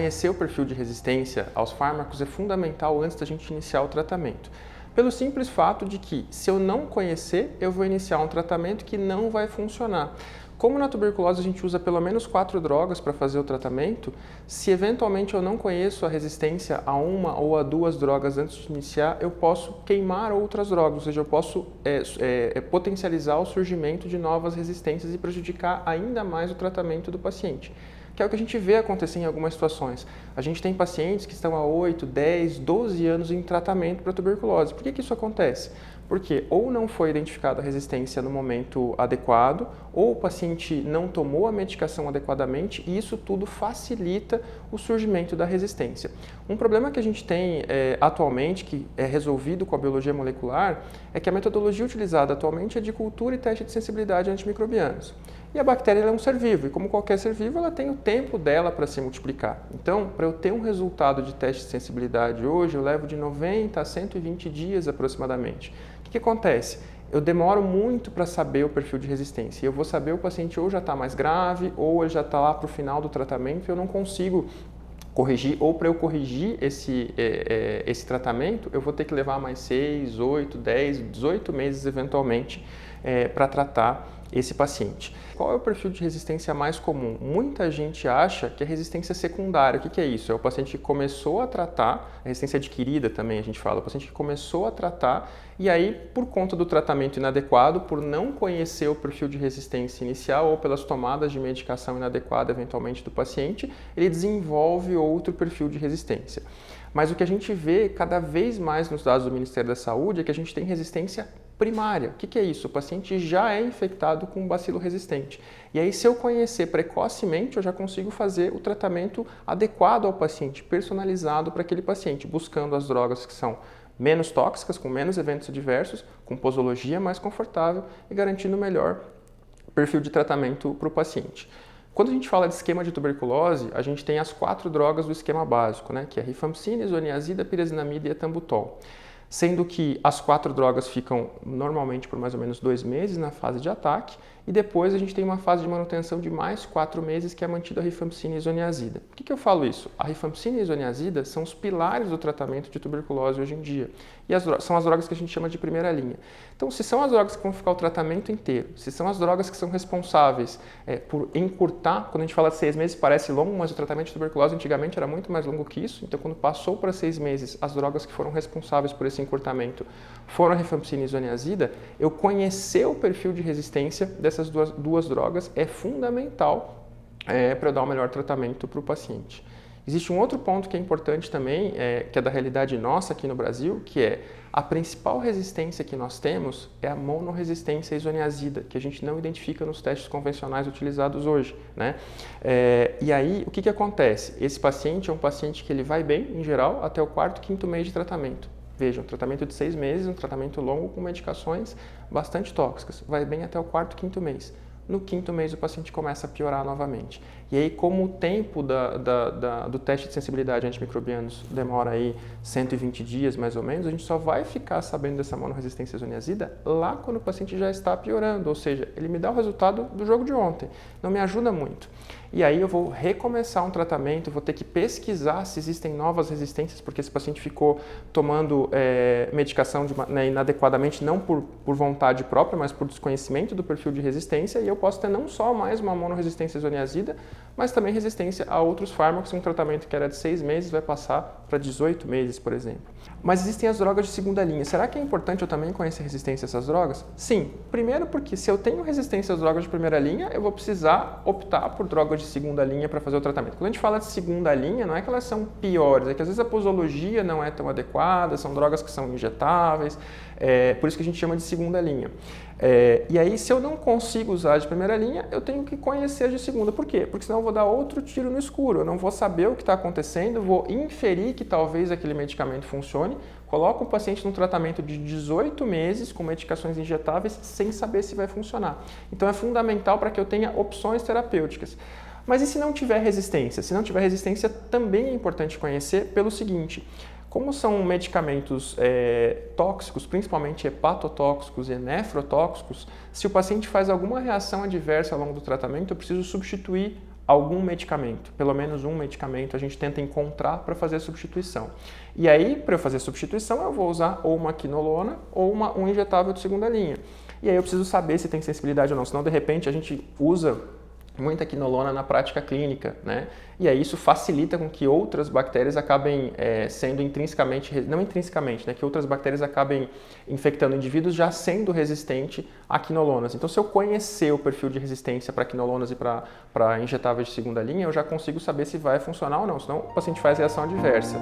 conhecer o perfil de resistência aos fármacos é fundamental antes da gente iniciar o tratamento. Pelo simples fato de que, se eu não conhecer, eu vou iniciar um tratamento que não vai funcionar. Como na tuberculose a gente usa pelo menos 4 drogas para fazer o tratamento, se eventualmente eu não conheço a resistência a uma ou a 2 drogas antes de iniciar, eu posso queimar outras drogas, ou seja, eu posso potencializar o surgimento de novas resistências e prejudicar ainda mais o tratamento do paciente. Que é o que a gente vê acontecer em algumas situações. A gente tem pacientes que estão há 8, 10, 12 anos em tratamento para tuberculose. Por que isso acontece? Porque ou não foi identificada a resistência no momento adequado, ou o paciente não tomou a medicação adequadamente, e isso tudo facilita o surgimento da resistência. Um problema que a gente tem atualmente, que é resolvido com a biologia molecular, é que a metodologia utilizada atualmente é de cultura e teste de sensibilidade a antimicrobianos. E a bactéria é um ser vivo, e como qualquer ser vivo, ela tem o tempo dela para se multiplicar. Então, para eu ter um resultado de teste de sensibilidade hoje, eu levo de 90 a 120 dias aproximadamente. O que acontece? Eu demoro muito para saber o perfil de resistência. Eu vou saber o paciente ou já está mais grave, ou ele já está lá para o final do tratamento e eu não consigo corrigir, ou para eu corrigir esse tratamento, eu vou ter que levar mais 6, 8, 10, 18 meses eventualmente para tratar esse paciente. Qual é o perfil de resistência mais comum? Muita gente acha que é resistência secundária. O que é isso? É o paciente que começou a tratar, a resistência adquirida também a gente fala, o paciente que começou a tratar e aí, por conta do tratamento inadequado, por não conhecer o perfil de resistência inicial ou pelas tomadas de medicação inadequada eventualmente do paciente, ele desenvolve outro perfil de resistência. Mas o que a gente vê cada vez mais nos dados do Ministério da Saúde é que a gente tem resistência primária. O que é isso? O paciente já é infectado com um bacilo resistente. E aí, se eu conhecer precocemente, eu já consigo fazer o tratamento adequado ao paciente, personalizado para aquele paciente, buscando as drogas que são menos tóxicas, com menos eventos adversos, com posologia mais confortável e garantindo o melhor perfil de tratamento para o paciente. Quando a gente fala de esquema de tuberculose, a gente tem as 4 drogas do esquema básico, né, que é rifampicina, isoniazida, pirazinamida e etambutol. Sendo que as 4 drogas ficam normalmente por mais ou menos 2 meses na fase de ataque e depois a gente tem uma fase de manutenção de mais 4 meses que é mantida a rifampicina e isoniazida. Por que eu falo isso? A rifampicina e a isoniazida são os pilares do tratamento de tuberculose hoje em dia e são as drogas que a gente chama de primeira linha. Então, se são as drogas que vão ficar o tratamento inteiro, se são as drogas que são responsáveis por encurtar, quando a gente fala de 6 meses parece longo, mas o tratamento de tuberculose antigamente era muito mais longo que isso, então quando passou para 6 meses, as drogas que foram responsáveis por esse encurtamento foram a rifampicina e a isoniazida, eu conhecer o perfil de resistência dessas duas drogas é fundamental para eu dar o melhor tratamento para o paciente. Existe um outro ponto que é importante também, que é da realidade nossa aqui no Brasil, que é a principal resistência que nós temos é a monorresistência à isoniazida, que a gente não identifica nos testes convencionais utilizados hoje, né? E aí, o que acontece? Esse paciente é um paciente que ele vai bem, em geral, até o 4º, 5º mês de tratamento. Veja, um tratamento de 6 meses, um tratamento longo com medicações bastante tóxicas. Vai bem até o 4º, 5º mês. No 5º mês o paciente começa a piorar novamente. E aí, como o tempo do teste de sensibilidade a antimicrobianos demora aí 120 dias mais ou menos, a gente só vai ficar sabendo dessa monorresistência à isoniazida lá quando o paciente já está piorando. Ou seja, ele me dá o resultado do jogo de ontem. Não me ajuda muito. E aí eu vou recomeçar um tratamento, vou ter que pesquisar se existem novas resistências, porque esse paciente ficou tomando medicação inadequadamente, não por vontade própria, mas por desconhecimento do perfil de resistência, e eu posso ter não só mais uma monorresistência à isoniazida, mas também resistência a outros fármacos. Um tratamento que era de 6 meses vai passar para 18 meses, por exemplo. Mas existem as drogas de segunda linha. Será que é importante eu também conhecer resistência a essas drogas? Sim. Primeiro porque se eu tenho resistência às drogas de primeira linha, eu vou precisar optar por drogas de segunda linha para fazer o tratamento. Quando a gente fala de segunda linha, não é que elas são piores, é que às vezes a posologia não é tão adequada, são drogas que são injetáveis, por isso que a gente chama de segunda linha. E aí, se eu não consigo usar de primeira linha, eu tenho que conhecer de segunda. Por quê? Porque senão eu vou dar outro tiro no escuro, eu não vou saber o que está acontecendo, vou inferir que talvez aquele medicamento funcione, coloco o paciente num tratamento de 18 meses com medicações injetáveis sem saber se vai funcionar. Então é fundamental para que eu tenha opções terapêuticas. Mas e se não tiver resistência? Se não tiver resistência, também é importante conhecer pelo seguinte: como são medicamentos tóxicos, principalmente hepatotóxicos e nefrotóxicos, se o paciente faz alguma reação adversa ao longo do tratamento, eu preciso substituir algum medicamento, pelo menos um medicamento a gente tenta encontrar para fazer a substituição. E aí, para eu fazer a substituição, eu vou usar ou uma quinolona ou um injetável de segunda linha. E aí eu preciso saber se tem sensibilidade ou não, senão de repente a gente usa muita quinolona na prática clínica, né? E aí isso facilita com que outras bactérias acabem sendo intrinsecamente, não intrinsecamente, né? Que outras bactérias acabem infectando indivíduos já sendo resistente a quinolonas. Então, se eu conhecer o perfil de resistência para quinolonas e para injetáveis de segunda linha, eu já consigo saber se vai funcionar ou não, senão o paciente faz reação adversa.